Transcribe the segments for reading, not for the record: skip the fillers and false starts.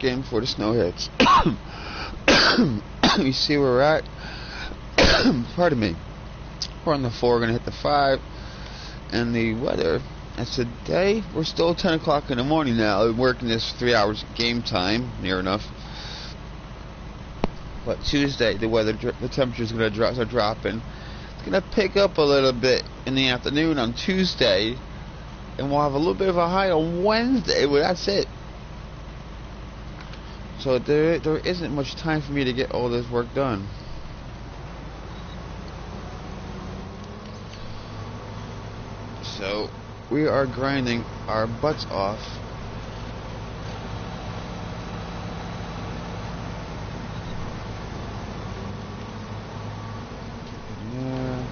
again before the snow hits. You see where we're at? Pardon me. We're on the 4, gonna hit the 5. And the weather, as today, we're still 10 o'clock in the morning now. We're working this 3 hours game time, near enough. But Tuesday, the weather, the temperature's gonna start dropping. It's gonna pick up a little bit in the afternoon on Tuesday. And we'll have a little bit of a high on Wednesday, but that's it. So there isn't much time for me to get all this work done. So we are grinding our butts off. Yeah.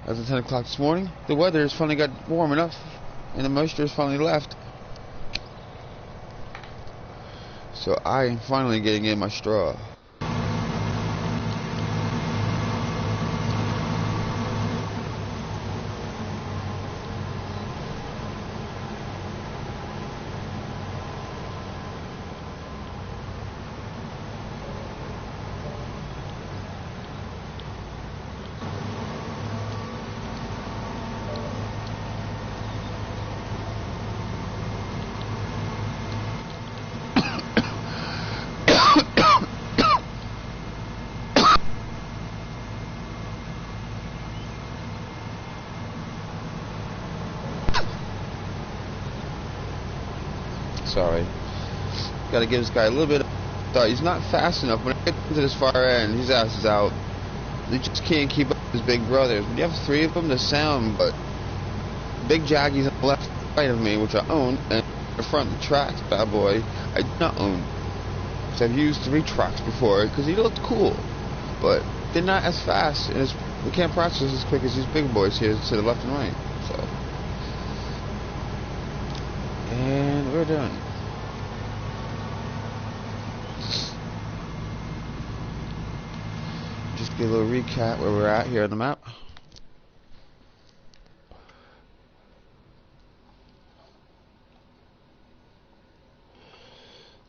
As of 10 o'clock this morning, the weather has finally got warm enough and the moisture has finally left. So I am finally getting in my straw. Sorry. Gotta give this guy a little bit of thought. He's not fast enough. When I get to this far end, his ass is out. He just can't keep up with his big brothers. When you have 3 of them, they sound, but Big Jaggy's on the left right of me, which I own, and the front of the tracks, bad boy, I do not own. So I've used 3 tracks before, because he looked cool, but they're not as fast, and we can't process as quick as these big boys here to the left and right, so. And we're done. Just get a little recap where we're at here on the map.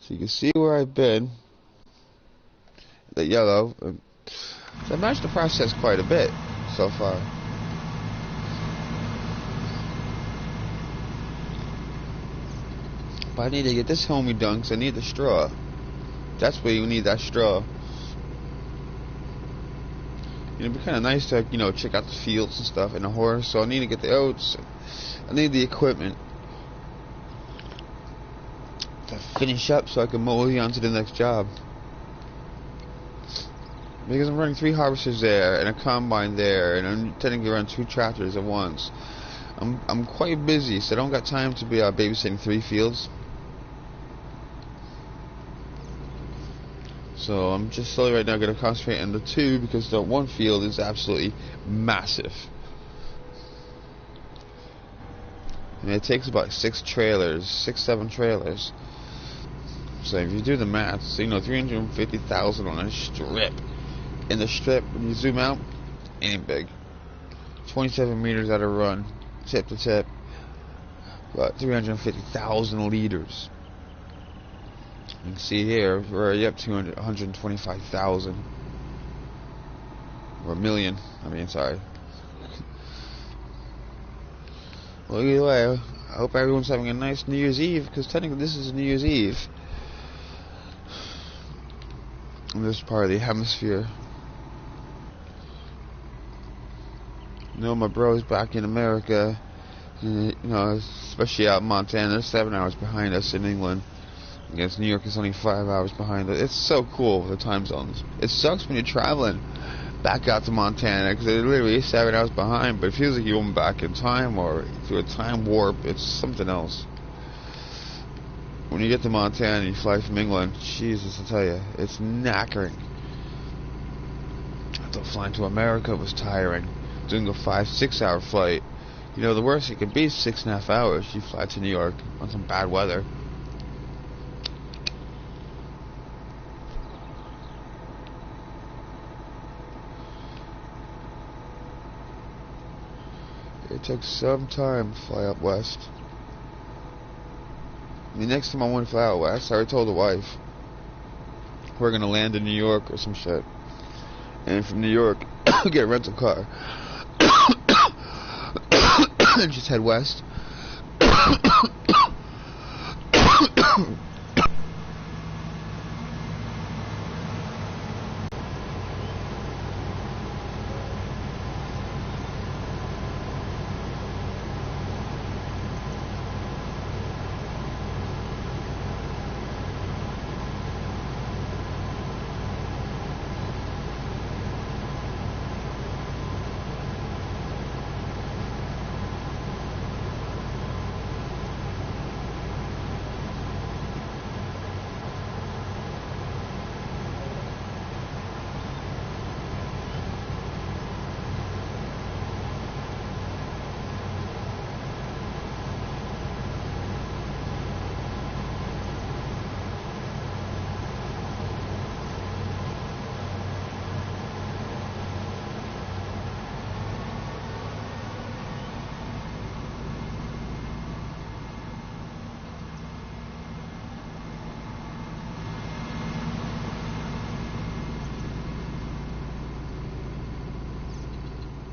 So you can see where I've been. The yellow. So I managed to process quite a bit so far. But I need to get this homie done because I need the straw. That's where you need that straw. It'd be kind of nice to, you know, check out the fields and stuff and the horse. So I need to get the oats. I need the equipment to finish up so I can move on to the next job. Because I'm running 3 harvesters there and a combine there, and I'm intending to run 2 tractors at once. I'm quite busy, so I don't got time to be babysitting 3 fields. So I'm just slowly right now going to concentrate on the 2 because the 1 field is absolutely massive. And it takes about 6 trailers, 7 trailers. So if you do the math, so you know 350,000 on a strip. In the strip, when you zoom out, ain't big. 27 meters at a run, tip to tip. About 350,000 liters. You can see here, we're already up to 125,000. Or a million, sorry. Well, either way, I hope everyone's having a nice New Year's Eve, because technically this is New Year's Eve. In this part of the hemisphere. You know, my bro's back in America, you know, especially out in Montana. They're 7 hours behind us in England. I guess New York is only 5 hours behind us. It's so cool, the time zones. It sucks when you're traveling back out to Montana, because they're literally 7 hours behind, but it feels like you're going back in time, or through a time warp. It's something else. When you get to Montana and you fly from England, Jesus, I tell you, it's knackering. I thought flying to America was tiring. Doing a 5-6 hour flight. You know, the worst it could be is 6.5 hours. You fly to New York on some bad weather. took some time to fly out west. The next time I want to fly out west, I already told the wife we're gonna land in New York or some shit, and from New York get a rental car and just head west.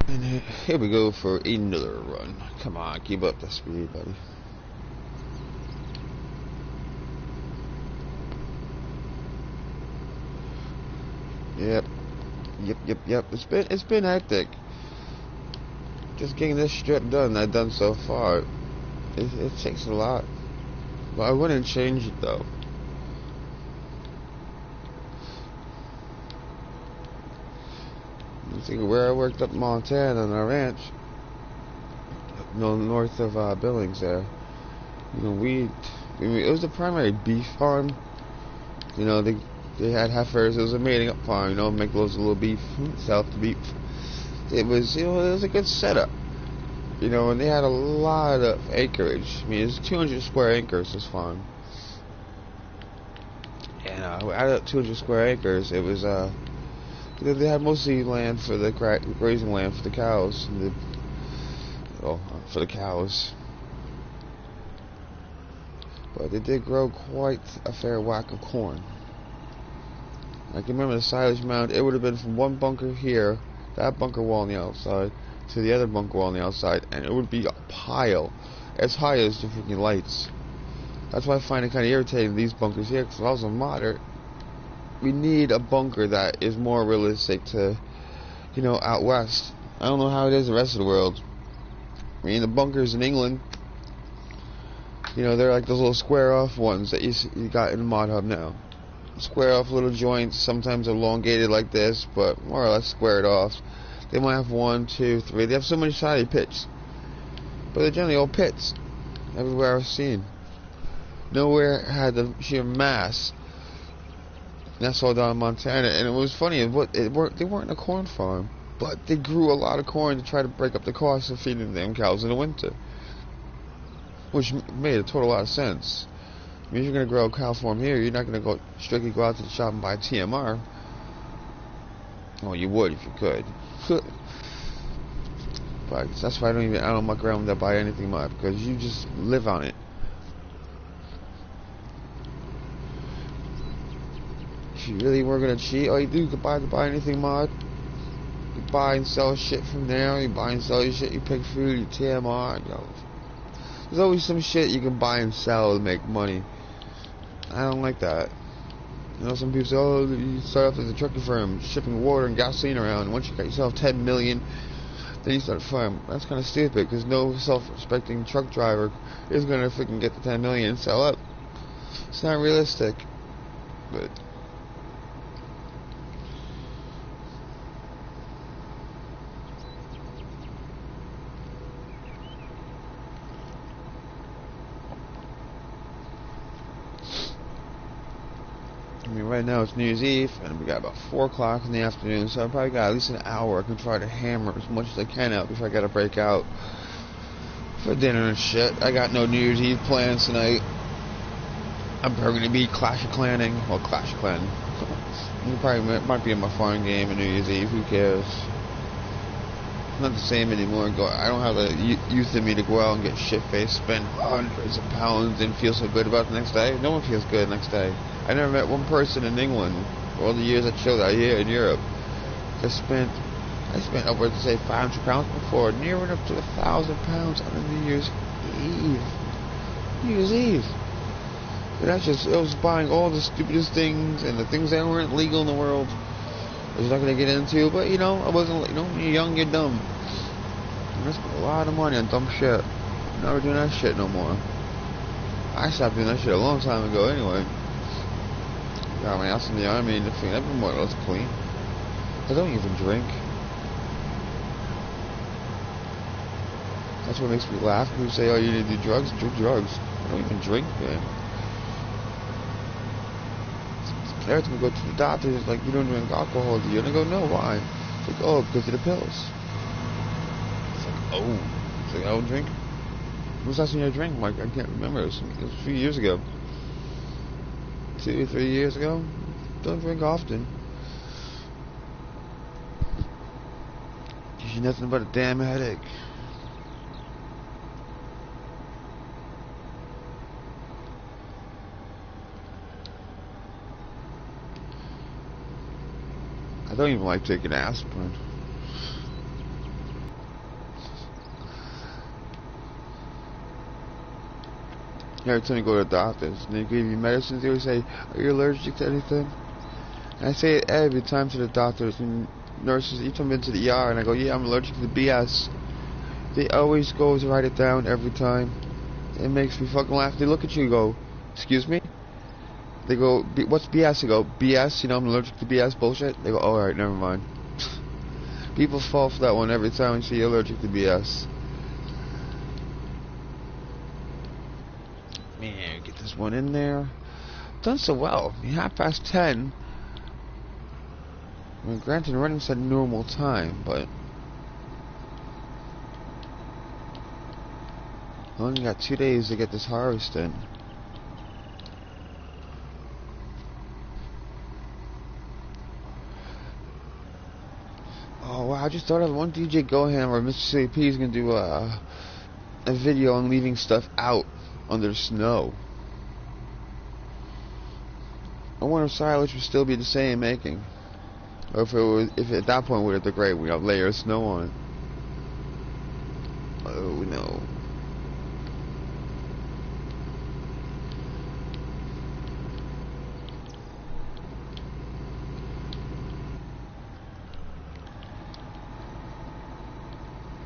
And here we go for another run. Come on, keep up the speed, buddy. Yep. It's been hectic. Just getting this strip done I've done so far. It takes a lot. But I wouldn't change it though. See where I worked up in Montana on our ranch, north of Billings there. You know, it was a primary beef farm. You know, they had heifers. It was a mating up farm. You know, make loads of little beef, sell the beef. It was, you know, it was a good setup. You know, and they had a lot of acreage. I mean, it's 200 square acres, this farm. And out of 200 square acres, it was they had mostly land for the grazing land for the cows, and for the cows. But they did grow quite a fair whack of corn. I can remember the silage mound. It would have been from one bunker here, that bunker wall on the outside, to the other bunker wall on the outside, and it would be a pile as high as the freaking lights. That's why I find it kind of irritating, these bunkers here, because if I was a modder, we need a bunker that is more realistic to, you know, out west. I don't know how it is the rest of the world. I mean, the bunkers in England, you know, they're like those little square off ones that you got in the mod hub now. Square off little joints, sometimes elongated like this, but more or less squared off. They might have 1, 2, 3. They have so many sided pits, but they're generally all pits everywhere I've seen. Nowhere had the sheer mass. And that's all down in Montana, and it was funny. They weren't a corn farm, but they grew a lot of corn to try to break up the cost of feeding them cows in the winter, which made a total lot of sense. I mean, if you're going to grow a cow farm here, you're not going to strictly go out to the shop and buy TMR. Well, you would if you could, but that's why I don't muck around with that buy anything much, because you just live on it. If you really were gonna cheat, all you do is buy anything mod. You buy and sell shit from there. You buy and sell your shit. You pick food, you TMR. You know, there's always some shit you can buy and sell to make money. I don't like that. You know, some people say, oh, you start off as a trucking firm, shipping water and gasoline around. And once you got yourself 10 million, then you start a farm. That's kind of stupid, because no self-respecting truck driver is gonna freaking get the 10 million and sell up. It's not realistic, but. I mean, right now it's New Year's Eve, and we got about 4 o'clock in the afternoon, so I probably got at least an hour. I can try to hammer as much as I can out before I gotta break out for dinner and shit. I got no New Year's Eve plans tonight. I'm probably gonna be Clash of Claning. Well, Clash of Clan. It probably might be in my farm game on New Year's Eve. Who cares? not the same anymore. I don't have the youth in me to go out and get shit-faced, spend hundreds of pounds, and feel so good about the next day. No one feels good the next day. I never met one person in England, for all the years I chilled out here in Europe. I spent upwards of, say, 500 pounds before, nearing up to 1,000 pounds on New Year's Eve. New Year's Eve. And that's just, I was buying all the stupidest things, and the things that weren't legal in the world. I was not going to get into, but, you know, I wasn't, you know, you're young, you're dumb. And I spent a lot of money on dumb shit. I'm never doing that shit no more. I stopped doing that shit a long time ago anyway. Got my ass in the army and everything. I've been more or less clean. I don't even drink. That's what makes me laugh. People say, oh, you need to do drugs? Do drugs. I don't even drink, man. Every time I go to the doctor, it's like, you don't drink alcohol, do you? And I go, no, why? It's like, oh, because of the pills. It's like, oh. It's like, I don't drink? When was the last time I drank? Like, I can't remember. It was a few years ago. 2 or 3 years ago. Don't drink often. Gives you nothing but a damn headache. I don't even like taking aspirin. Every time you go to the doctors and they give you medicines, they always say, are you allergic to anything? And I say it every time to the doctors and nurses. Each time I've been to the ER and I go, yeah, I'm allergic to the BS. They always go to write it down every time. It makes me fucking laugh. They look at you and go, excuse me? They go, what's BS? I go, BS, you know, I'm allergic to BS bullshit. They go, oh, alright, never mind. People fall for that one every time you see you're allergic to BS. Man, get this one in there. Done so well. 10:30. I mean, granted, running said normal time, but I only got 2 days to get this harvest in. Oh wow, I just thought of one. DJ Goham or Mr. CP is gonna do a video on leaving stuff out under the snow. I wonder if silage would still be the same making, or if at that point would it degrade? We have layers of snow on it. Oh no.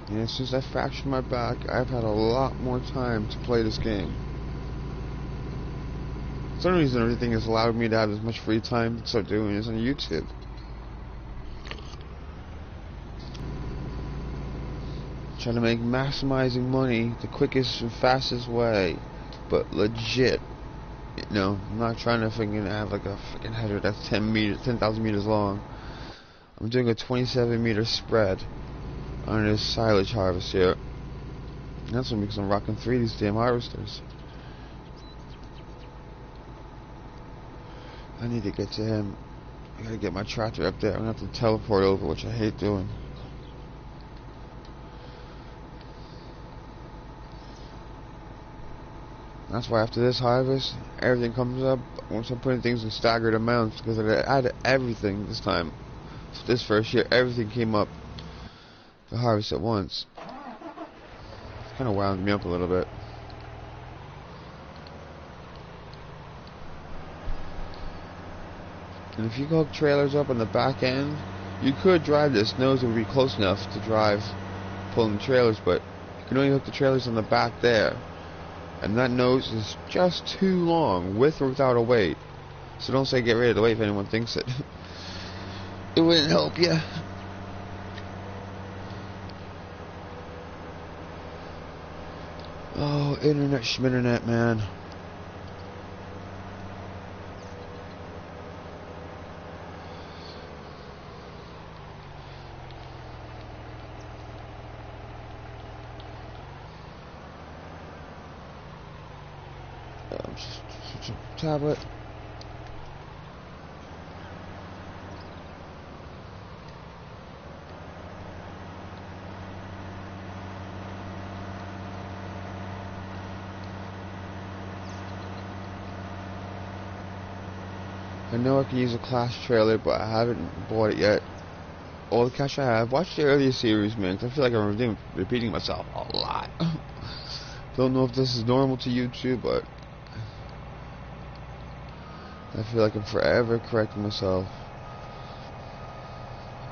And since I fractured my back, I've had a lot more time to play this game. It's the only reason everything has allowed me to have as much free time to start doing is on YouTube. Trying to make maximizing money the quickest and fastest way, but legit. You know, I'm not trying to fucking have like a fucking header that's 10,000 meters long. I'm doing a 27 meter spread on this silage harvest here. And that's what because I'm rocking 3 of these damn harvesters. I need to get to him. I gotta get my tractor up there. I'm gonna have to teleport over, which I hate doing. That's why after this harvest, everything comes up. Once I'm putting things in staggered amounts, because I had everything this time. So this first year, everything came up to harvest at once. Kind of wound me up a little bit. And if you hook trailers up on the back end, you could drive this. Nose would be close enough to drive pulling the trailers, but you can only hook the trailers on the back there. And that nose is just too long, with or without a weight. So don't say get rid of the weight if anyone thinks it. It wouldn't help you. Oh, internet schminternet, man. Just switch up tablet. I know I can use a class trailer, but I haven't bought it yet. All the cash I have. Watch the earlier series, man, 'cause I feel like I'm repeating myself a lot. Don't know if this is normal to YouTube, but I feel like I'm forever correcting myself.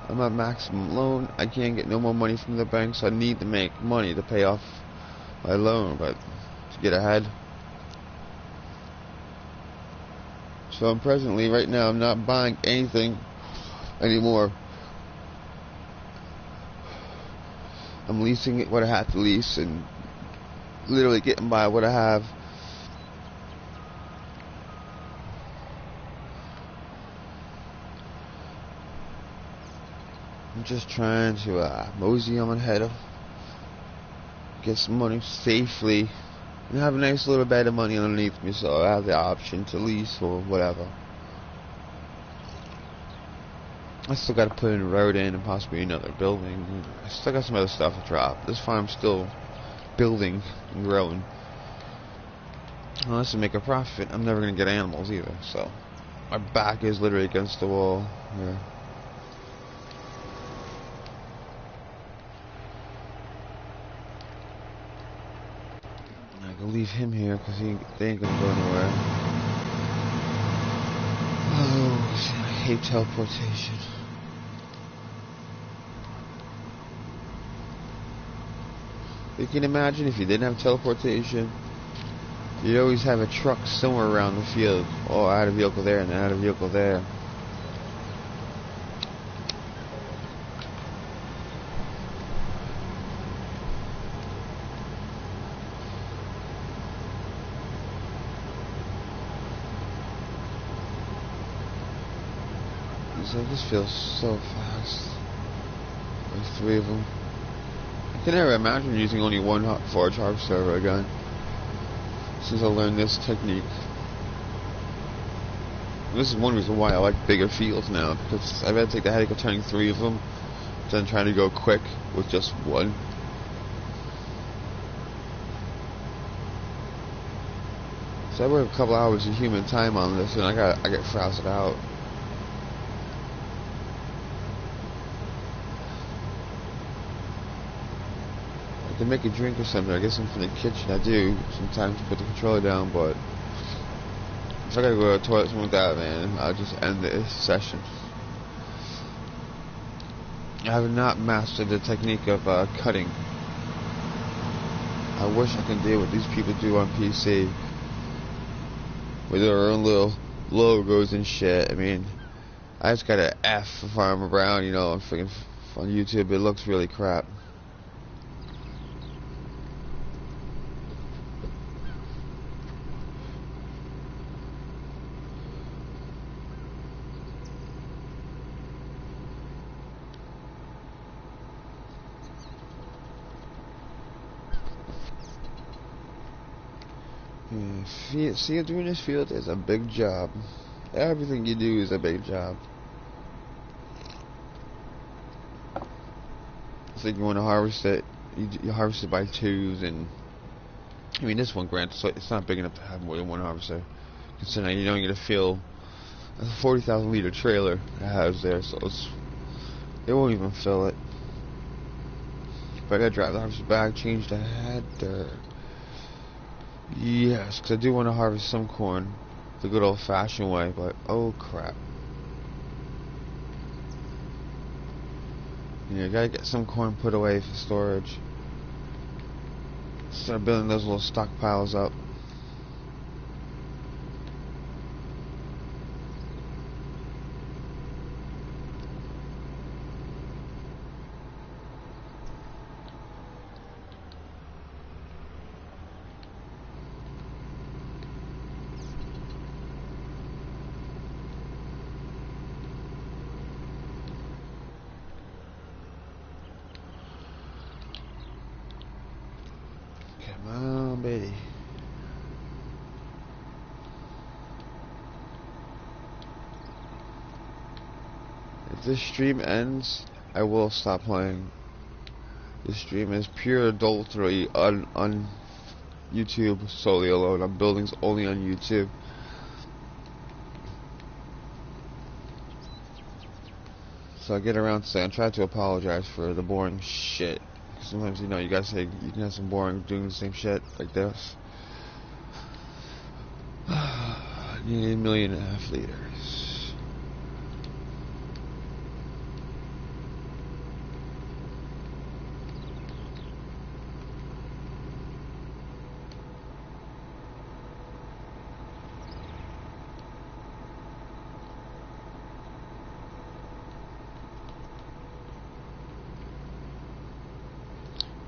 I'm at maximum loan. I can't get no more money from the bank, so I need to make money to pay off my loan, but to get ahead. So I'm presently, right now, I'm not buying anything anymore. I'm leasing what I have to lease and literally getting by what I have. I'm just trying to mosey on ahead, get some money safely, and have a nice little bit of money underneath me, so I have the option to lease or whatever. I still got to put in a road in and possibly another building. I still got some other stuff to drop. This farm's still building and growing. Unless I make a profit, I'm never going to get animals either, so my back is literally against the wall here. I can leave him here because they ain't going to go anywhere. Oh, shit, I hate teleportation. You can imagine if you didn't have teleportation, you'd always have a truck somewhere around the field. Oh, I had a vehicle there and I had a vehicle there. So this feels so fast. There's 3 of them. I can never imagine using only one forage harvester ever again, since I learned this technique. And this is one reason why I like bigger fields now, because I've had to take the headache of turning 3 of them, than trying to go quick with just one. So I work a couple hours of human time on this, and I get frazzled out. To make a drink or something, I get some from the kitchen. I do sometimes put the controller down, but if I gotta go to the toilet, something like that, man, I'll just end this session. I have not mastered the technique of cutting. I wish I could do what these people do on PC with their own little logos and shit. I mean, I just got an F if I'm around, you know, freaking on YouTube. It looks really crap. See, doing this field is a big job. Everything you do is a big job. It's like you want to harvest it, you harvest it by 2s, and I mean this one, granted, so it's not big enough to have more than one harvester. Considering you don't get to fill a 40,000 liter trailer it has there, so it won't even fill it. But I gotta drive the harvester back, change the header. Yes, because I do want to harvest some corn the good old-fashioned way, but oh crap. Yeah, gotta get some corn put away for storage. Start building those little stockpiles up. Come on, baby. If this stream ends, I will stop playing. This stream is pure adultery on YouTube solely alone. On buildings only on YouTube. So I get around to say I try to apologize for the boring shit. Sometimes, you know, you gotta say you can have some boring doing the same shit like this. I need 1.5 million liters.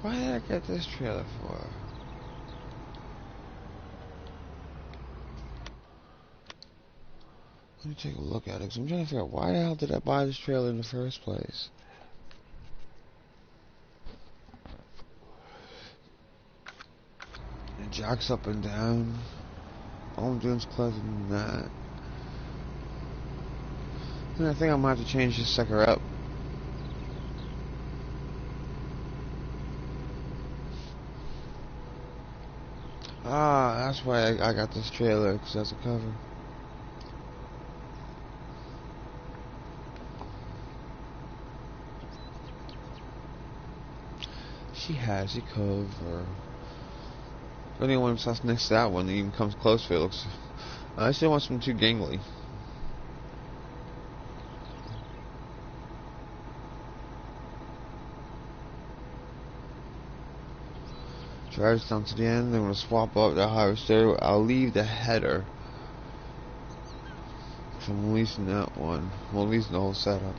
Why did I get this trailer for? Let me take a look at it, because I'm trying to figure out why the hell did I buy this trailer in the first place? It jacks up and down. All I'm doing is closing that. And I think I'm going to have to change this sucker up. Ah, that's why I got this trailer, because that's a cover. She has a cover. If anyone else next to that one that even comes close to it, looks... I still want something too gangly. Drives down to the end, then I'm going to swap up the higher stereo. I'll leave the header. So I'm leasing that one. Well, leasing the whole setup.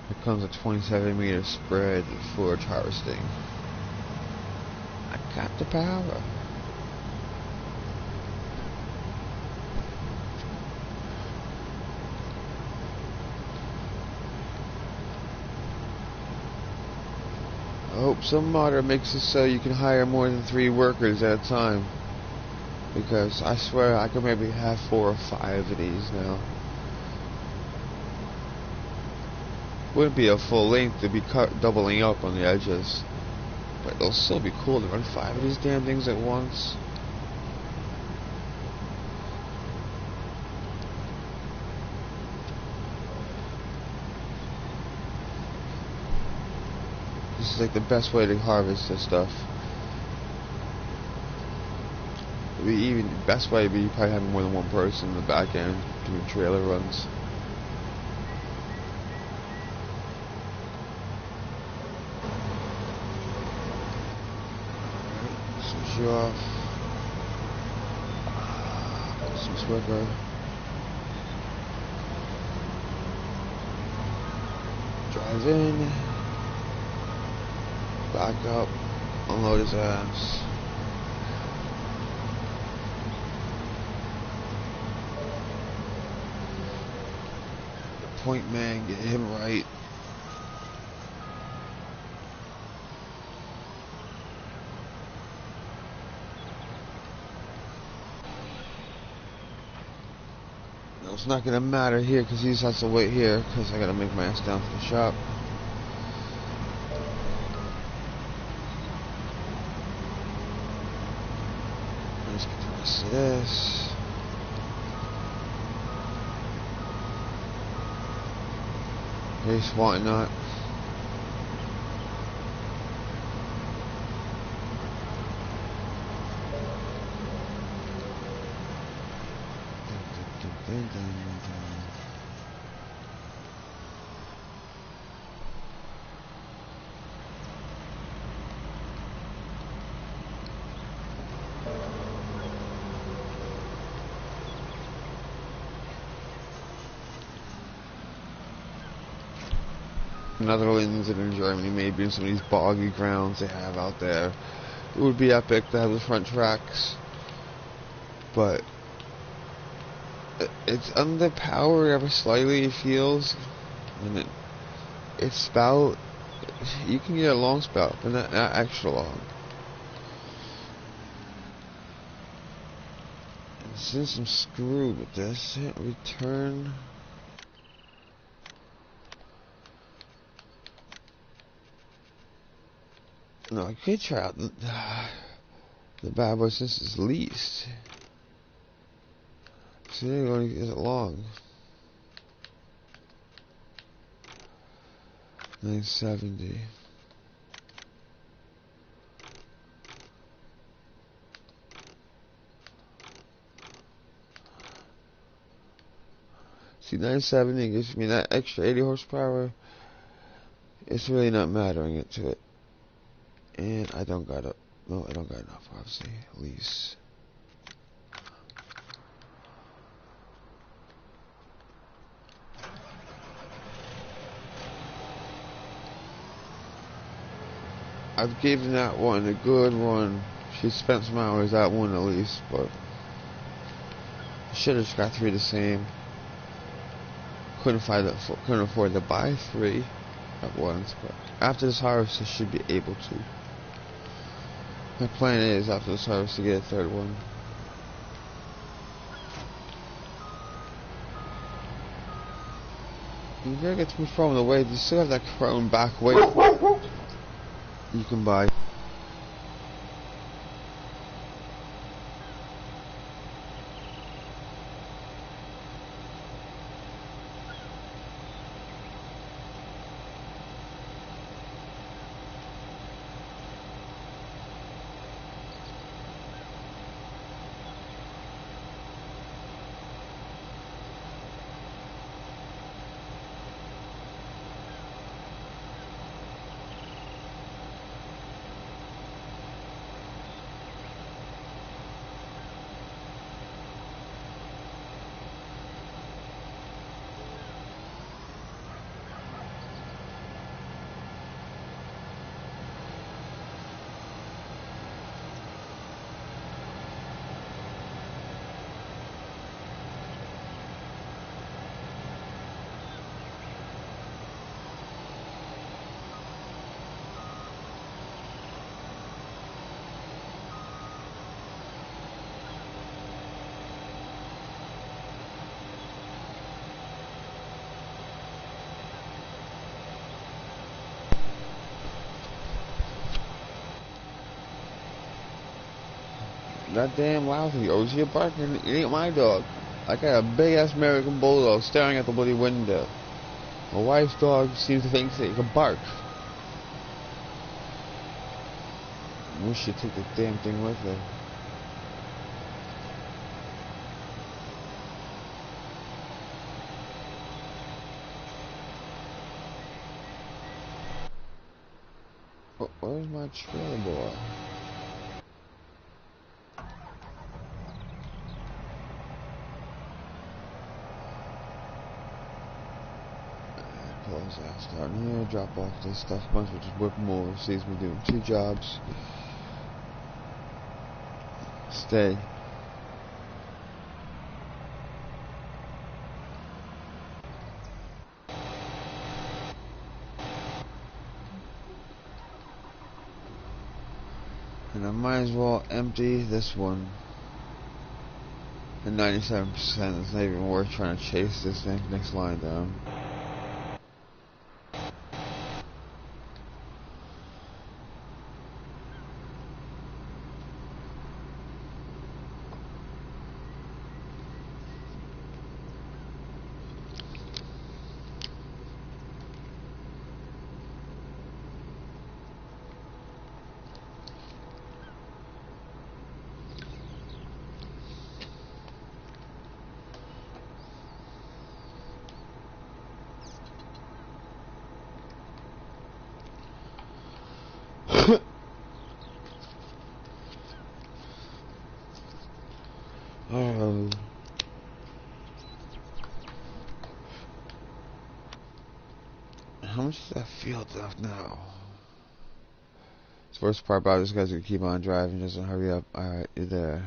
Here comes a 27-meter spread for harvesting. I got the power. I hope some modder makes it so you can hire more than 3 workers at a time. Because I swear I could maybe have 4 or 5 of these now. Wouldn't be a full length to be doubling up on the edges. But it'll still be cool to run 5 of these damn things at once. This is like the best way to harvest this stuff. The even best way would be probably having more than one person in the back end doing trailer runs. Switch you off. Some swiffer. Drive in. Back up. Unload his ass. Point man, get him right. No, it's not gonna matter here because he just has to wait here because I gotta make my ass down to the shop. Let's get the rest of this. Case why not? Netherlands and in Germany, maybe in some of these boggy grounds they have out there. It would be epic to have the front tracks, but it's underpowered ever slightly, it feels, and it's spout. You can get a long spout, but not extra long. Since I'm screwed with this, hit return. No, I could try out the bad boy since it's leased. See, it only isn't long. 970. See, 970 gives me that extra 80 horsepower. It's really not mattering it to it. And I don't got it. No, I don't got enough, obviously. At least. I've given that one a good run. She spent some hours, that one at least, but I should have just got 3 the same. Couldn't afford to buy 3 at once, but after this harvest I should be able to. My plan is after this harvest to get a 3rd one. You gotta get too much from the weight. You still have that crown back weight you can buy. That damn lousy OG barking, it ain't my dog. I got a big ass American Bulldog staring at the bloody window. My wife's dog seems to think that it can bark. I wish she'd take the damn thing with her. Where's my trailer boy? Pull his ass down here, drop off this stuff. Might as well just whip him over. Saves me doing 2 jobs. Stay. And I might as well empty this one. At 97%, it's not even worth trying to chase this thing. Next line down. How much is that field left now? The worst part about this guy's gonna keep on driving, doesn't hurry up. Alright, you're there.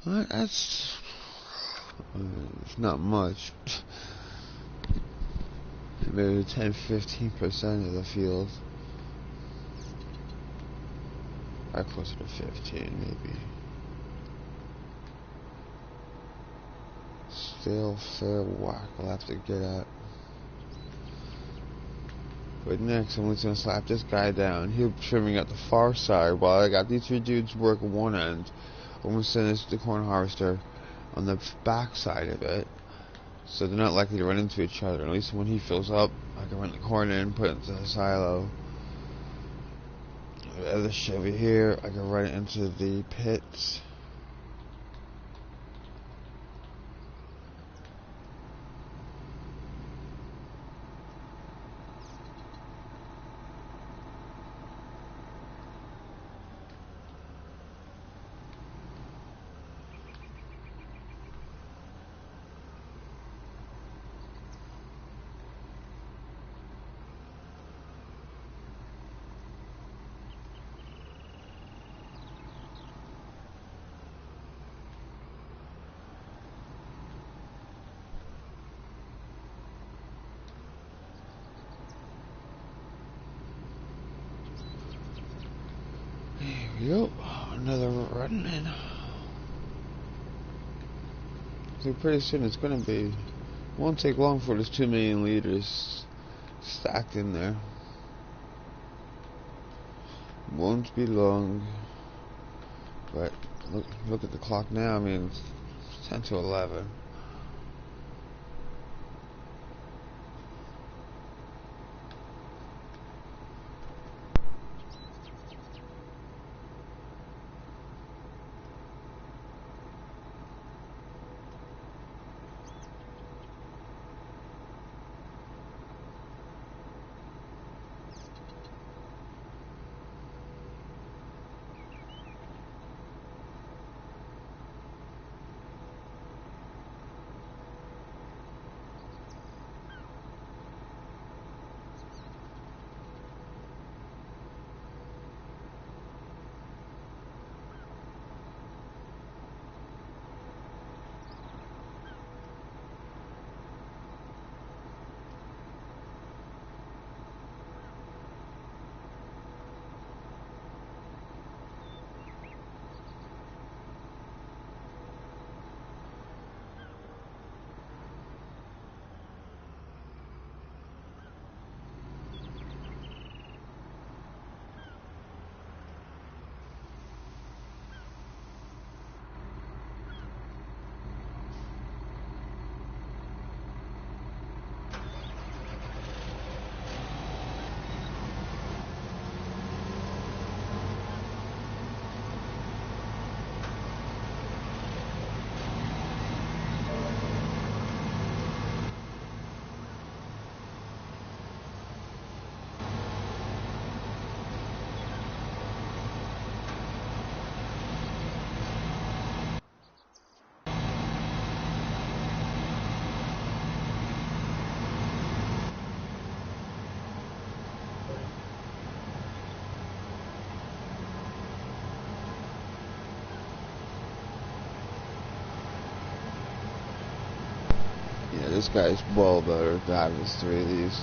Alright, that's... it's not much. Maybe 10-15% of the field. Probably closer to 15, maybe. Still fair whack I'll have to get at. But next, I'm just gonna slap this guy down. He'll be trimming at the far side while I got these 3 dudes working one end. I'm gonna send this to the corn harvester on the back side of it. so they're not likely to run into each other. At least when he fills up, I can run the corn in, put it into the silo. The other Chevy here, I can run it into the pits. Yep, another run in. So pretty soon it's gonna be. Won't take long for this 2 million liters stacked in there. Won't be long. But look at the clock now. I mean, it's 10 to 11. Yeah, this guy's well better than his 3 of these.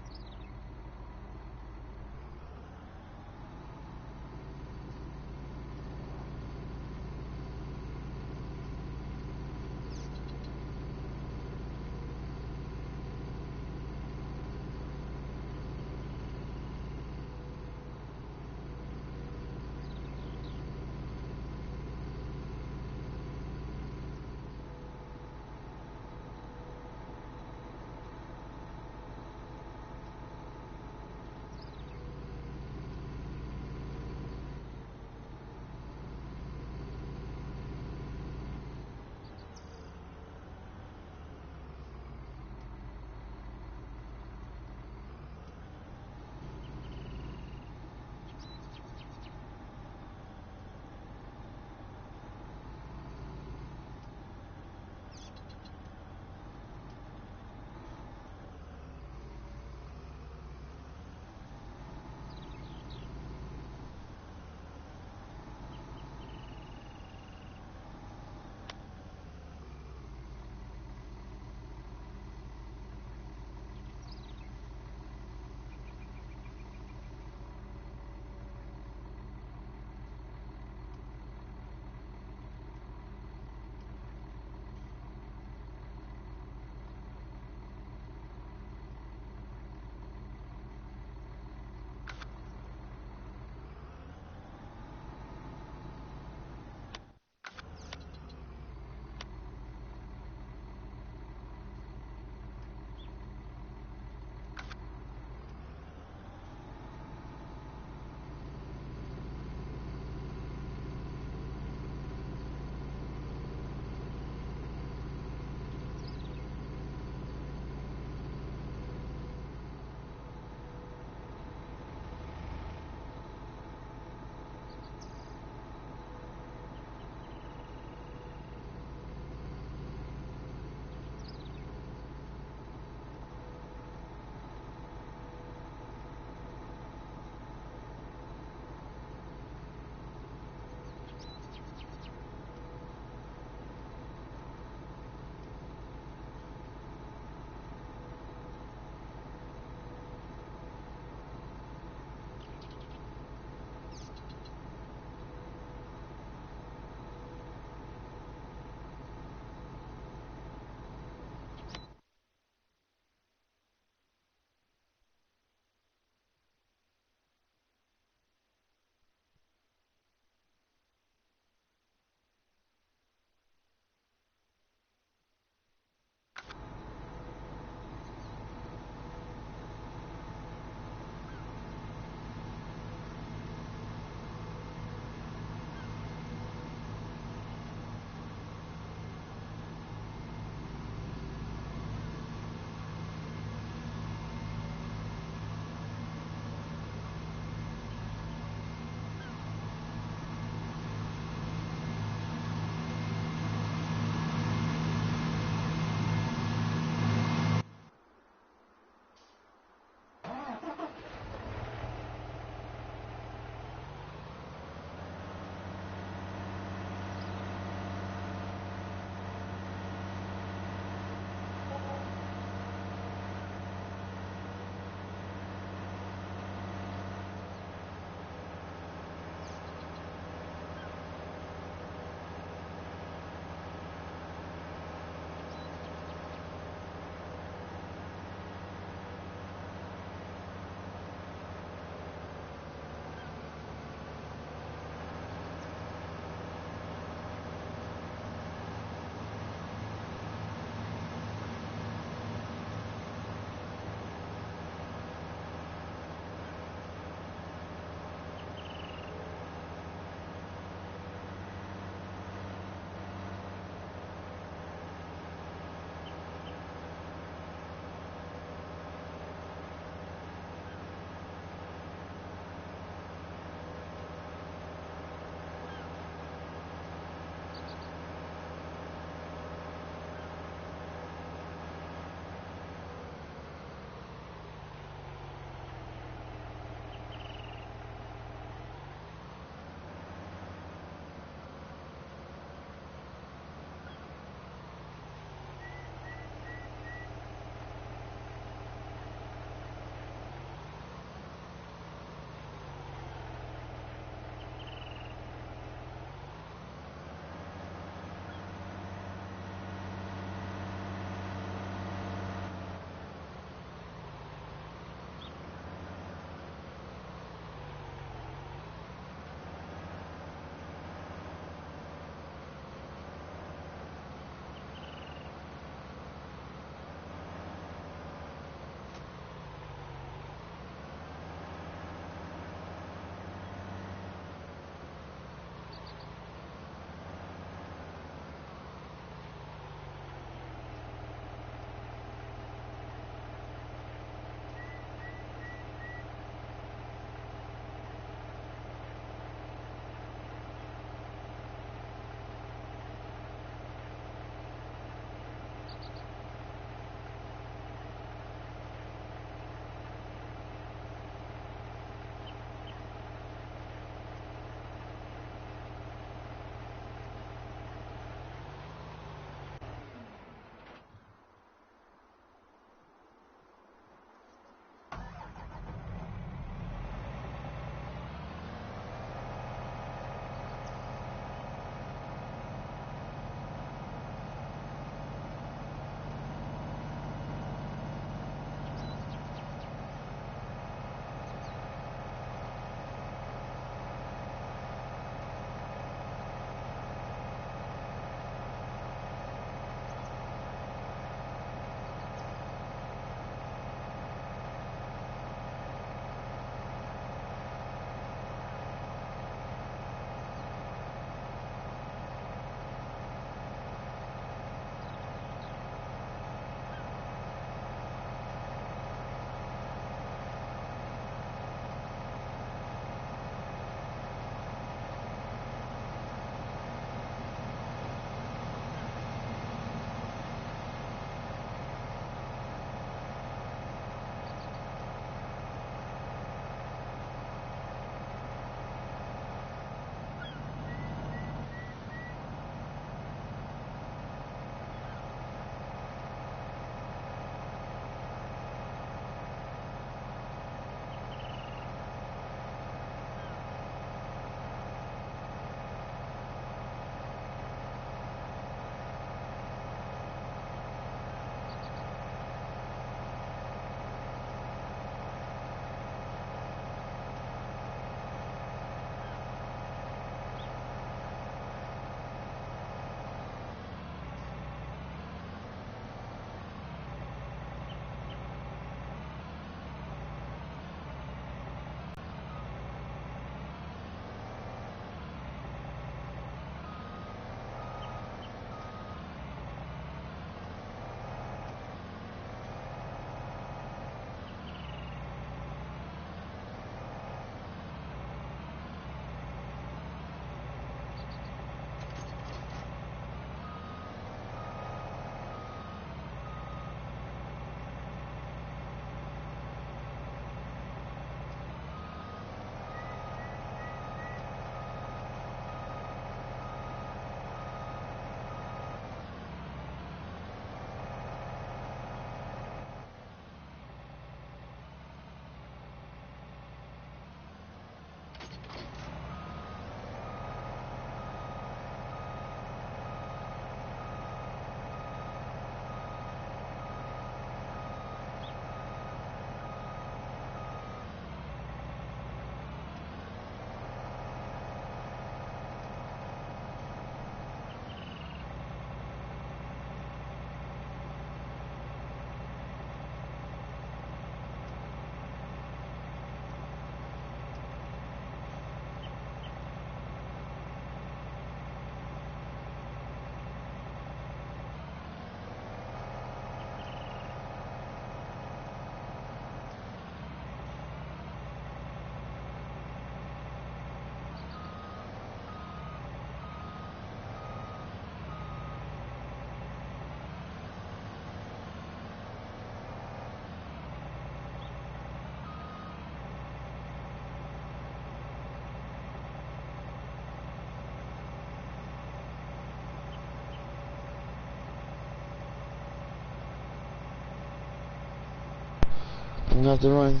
gonna have to run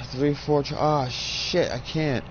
3, 4. Ah, shit! I can't.